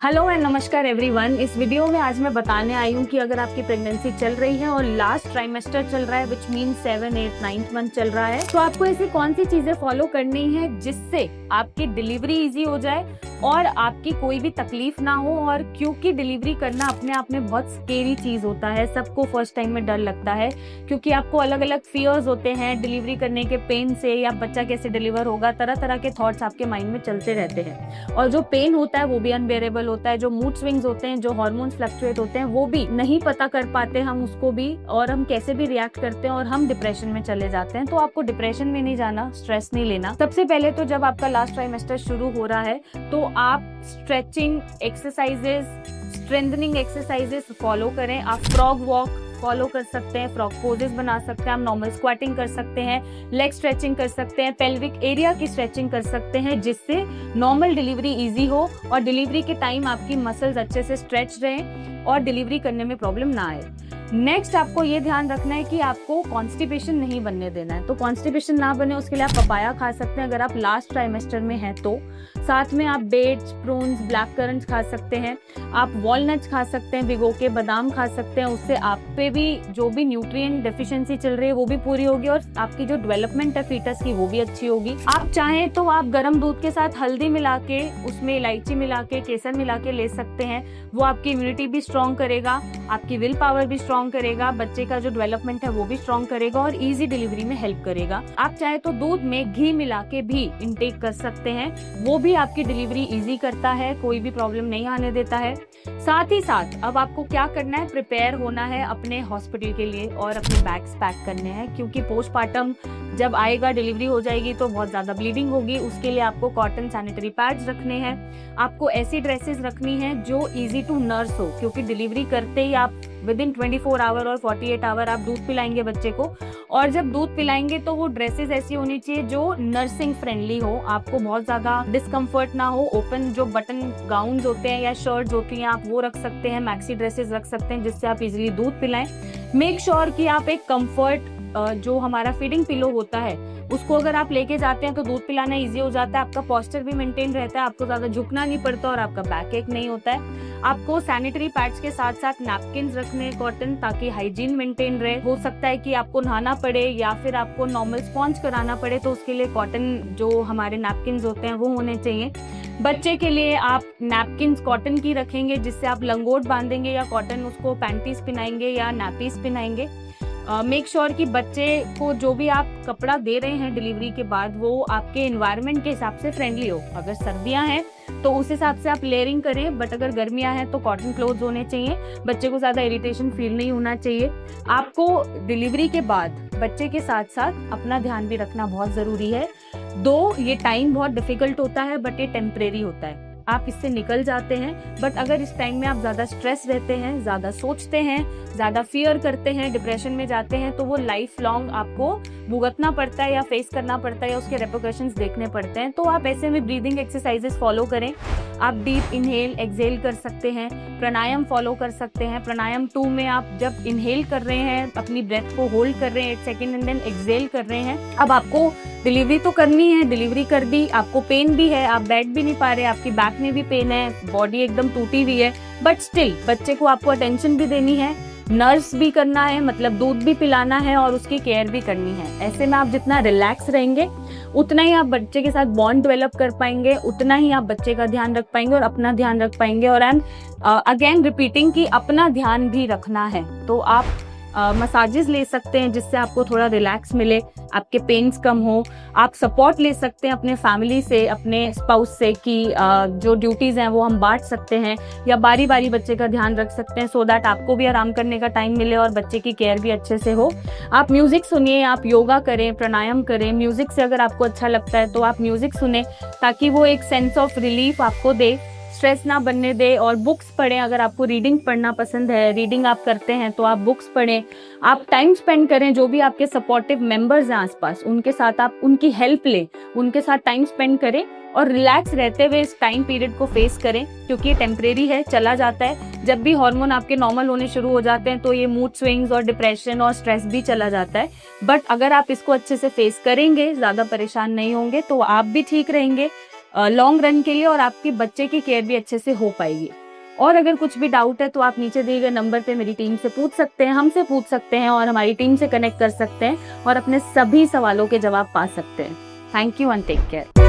Hello and नमस्कार everyone. इस video में आज मैं बताने आई हूँ कि अगर आपकी प्रेगनेंसी चल रही है और लास्ट ट्राइमेस्टर चल रहा है विच मीन 7, 8, 9th मंथ चल रहा है, तो आपको ऐसी कौन सी चीजें फॉलो करनी है जिससे आपकी डिलीवरी इजी हो जाए और आपकी कोई भी तकलीफ ना हो। और क्योंकि डिलीवरी करना अपने आप में बहुत स्केरी चीज होता है, सबको फर्स्ट टाइम में डर लगता है क्योंकि आपको अलग अलग फियर्स होते हैं डिलीवरी करने के पेन से, या बच्चा कैसे डिलीवर होगा, तरह तरह के थॉट्स आपके माइंड में चलते रहते हैं। और जो पेन होता है वो भी अनबेरेबल होता है, जो मूड स्विंग्स होते हैं, जो हार्मोन्स फ्लक्चुएट होते हैं, वो भी नहीं पता कर पाते हम उसको भी, और हम कैसे भी रिएक्ट करते हैं और हम डिप्रेशन में चले जाते हैं। तो आपको डिप्रेशन में नहीं जाना, स्ट्रेस नहीं लेना। सबसे पहले तो जब आपका लास्ट ट्राइमेस्टर शुरू हो रहा है तो आप stretching exercises, strengthening exercises follow करें। आप फ्रॉग वॉक फॉलो कर सकते हैं, फ्रॉग पोजेस बना सकते हैं, आप नॉर्मल स्क्वाटिंग कर सकते हैं, लेग स्ट्रेचिंग कर सकते हैं, पेल्विक एरिया की स्ट्रेचिंग कर सकते हैं, जिससे नॉर्मल डिलीवरी इजी हो और डिलीवरी के टाइम आपकी मसल्स अच्छे से स्ट्रेच रहें और डिलीवरी करने में प्रॉब्लम ना आए। नेक्स्ट आपको ये ध्यान रखना है कि आपको कॉन्स्टिपेशन नहीं बनने देना है। तो कॉन्स्टिपेशन ना बने उसके लिए आप पपाया खा सकते हैं अगर आप लास्ट ट्राइमेस्टर में हैं तो। साथ में आप डेट्स, प्रून्स, ब्लैक करंट्स खा सकते हैं, आप वॉलनट्स खा सकते हैं, भिगो के बादाम खा सकते हैं। उससे आप पे भी जो भी न्यूट्रिएंट डेफिशिएंसी चल रही है वो भी पूरी होगी और आपकी जो डेवलपमेंट है फीटस की वो भी अच्छी होगी। आप चाहें तो आप गर्म दूध के साथ हल्दी मिला के, उसमें इलायची मिला के, केसर मिला के ले सकते हैं। वो आपकी इम्यूनिटी भी स्ट्रॉन्ग करेगा, आपकी विल पावर भी स्ट्रॉन्ग करेगा, बच्चे का जो डेवलपमेंट है वो भी स्ट्रॉन्ग करेगा और इजी डिलीवरी में हेल्प करेगा। आप चाहे तो दूध में घी मिला के भी इंटेक कर सकते हैं, वो भी आपकी डिलीवरी इजी करता है, कोई भी प्रॉब्लम नहीं आने देता है। साथ ही साथ अब आपको क्या करना है, प्रिपेयर होना है अपने हॉस्पिटल के लिए और अपने बैग्स पैक करने हैं, क्योंकि पोस्टमार्टम जब आएगा, डिलीवरी हो जाएगी तो बहुत ज्यादा ब्लीडिंग होगी। उसके लिए आपको कॉटन सैनिटरी पैड्स रखने हैं, आपको ऐसी ड्रेसेस रखनी है जो इजी टू नर्स हो, क्योंकि डिलीवरी करते ही आप विद इन 24 आवर और 48 आवर आप दूध पिलाएंगे बच्चे को, और जब दूध पिलाएंगे तो वो ड्रेसेस ऐसी होनी चाहिए जो नर्सिंग फ्रेंडली हो, आपको बहुत ज्यादा डिस्कम्फर्ट ना हो। ओपन जो बटन गाउन्स होते हैं या शर्ट्स होती हैं आप वो रख सकते हैं, मैक्सी ड्रेसेस रख सकते हैं जिससे आप इजीली दूध पिलाएं। मेक श्योर कि आप एक कंफर्ट जो हमारा फीडिंग पिलो होता है उसको अगर आप लेके जाते हैं तो दूध पिलाना इजी हो जाता है, आपका पोस्चर भी मेंटेन रहता है, आपको ज्यादा झुकना नहीं पड़ता और आपका बैक एक नहीं होता है। आपको सैनिटरी पैड्स के साथ साथ नैपकिन्स रखने कॉटन, ताकि हाइजीन मेंटेन रहे। हो सकता है कि आपको नहाना पड़े या फिर आपको नॉर्मल स्पॉन्ज कराना पड़े, तो उसके लिए कॉटन जो हमारे नैपकिन्स होते हैं वो होने चाहिए। बच्चे के लिए आप नैपकिन्स कॉटन की रखेंगे जिससे आप लंगोट बांधेंगे या कॉटन उसको पैंटीज पहनाएंगे या नैपीज पहनाएंगे। मेक श्योर कि बच्चे को जो भी आप कपड़ा दे रहे हैं डिलीवरी के बाद वो आपके एनवायरनमेंट के हिसाब से फ्रेंडली हो। अगर सर्दियां हैं तो उस हिसाब से आप लेयरिंग करें, बट अगर गर्मियां हैं तो कॉटन क्लोथ्स होने चाहिए, बच्चे को ज्यादा इरिटेशन फील नहीं होना चाहिए। आपको डिलीवरी के बाद बच्चे के साथ साथ अपना ध्यान भी रखना बहुत जरूरी है। ये टाइम बहुत डिफिकल्ट होता है बट ये टेम्परेरी होता है, आप इससे निकल जाते हैं। बट अगर इस टाइम में आप ज्यादा स्ट्रेस रहते हैं, ज्यादा सोचते हैं, ज्यादा फियर करते हैं, डिप्रेशन में जाते हैं, तो वो लाइफ लॉन्ग आपको भुगतना पड़ता है या फेस करना पड़ता है या उसके रेपरकशंस देखने पड़ते हैं। तो आप ऐसे में ब्रीदिंग एक्सरसाइजेस फॉलो करें। आप डीप इनहेल एक्सहेल कर सकते हैं, प्राणायाम फॉलो कर सकते हैं। प्राणायाम 2 में आप जब इनहेल कर रहे हैं अपनी ब्रेथ को होल्ड कर रहे हैं 8 सेकेंड एंड देन एक्सहेल कर रहे हैं। अब आपको डिलीवरी तो करनी है, डिलीवरी कर दी, आपको पेन भी है, आप बैठ भी नहीं पा रहे, आपकी बैक में भी पेन है, बॉडी एकदम टूटी हुई है, बट स्टिल बच्चे को आपको अटेंशन भी देनी है, नर्स भी करना है, मतलब दूध भी पिलाना है और उसकी केयर भी करनी है। ऐसे में आप जितना रिलैक्स रहेंगे उतना ही आप बच्चे के साथ बॉन्ड डेवलप कर पाएंगे, उतना ही आप बच्चे का ध्यान रख पाएंगे और अपना ध्यान रख पाएंगे। और अगेन रिपीटिंग कि अपना ध्यान भी रखना है, तो आप मसाजेस ले सकते हैं जिससे आपको थोड़ा रिलैक्स मिले, आपके पेन्स कम हो। आप सपोर्ट ले सकते हैं अपने फैमिली से, अपने स्पाउस से कि जो ड्यूटीज हैं वो हम बांट सकते हैं, या बारी बारी बच्चे का ध्यान रख सकते हैं सो दैट आपको भी आराम करने का टाइम मिले और बच्चे की केयर भी अच्छे से हो। आप म्यूजिक सुनिए, आप योगा करें, प्राणायाम करें। म्यूजिक से अगर आपको अच्छा लगता है तो आप म्यूजिक सुने ताकि वो एक सेंस ऑफ रिलीफ आपको दे, स्ट्रेस ना बनने दे। और बुक्स पढ़ें, अगर आपको रीडिंग पढ़ना पसंद है, रीडिंग आप करते हैं तो आप बुक्स पढ़ें। आप टाइम स्पेंड करें, जो भी आपके सपोर्टिव मेंबर्स हैं आसपास उनके साथ आप उनकी हेल्प लें, उनके साथ टाइम स्पेंड करें और रिलैक्स रहते हुए इस टाइम पीरियड को फेस करें, क्योंकि ये टेम्परेरी है, चला जाता है। जब भी हार्मोन आपके नॉर्मल होने शुरू हो जाते हैं तो ये मूड स्विंग्स और डिप्रेशन और स्ट्रेस भी चला जाता है। बट अगर आप इसको अच्छे से फेस करेंगे, ज्यादा परेशान नहीं होंगे, तो आप भी ठीक रहेंगे, लॉन्ग रन के लिए, और आपके बच्चे की केयर भी अच्छे से हो पाएगी। और अगर कुछ भी डाउट है तो आप नीचे दिए गए नंबर पे मेरी टीम से पूछ सकते हैं, हमसे पूछ सकते हैं, और हमारी टीम से कनेक्ट कर सकते हैं और अपने सभी सवालों के जवाब पा सकते हैं। Thank you and take care.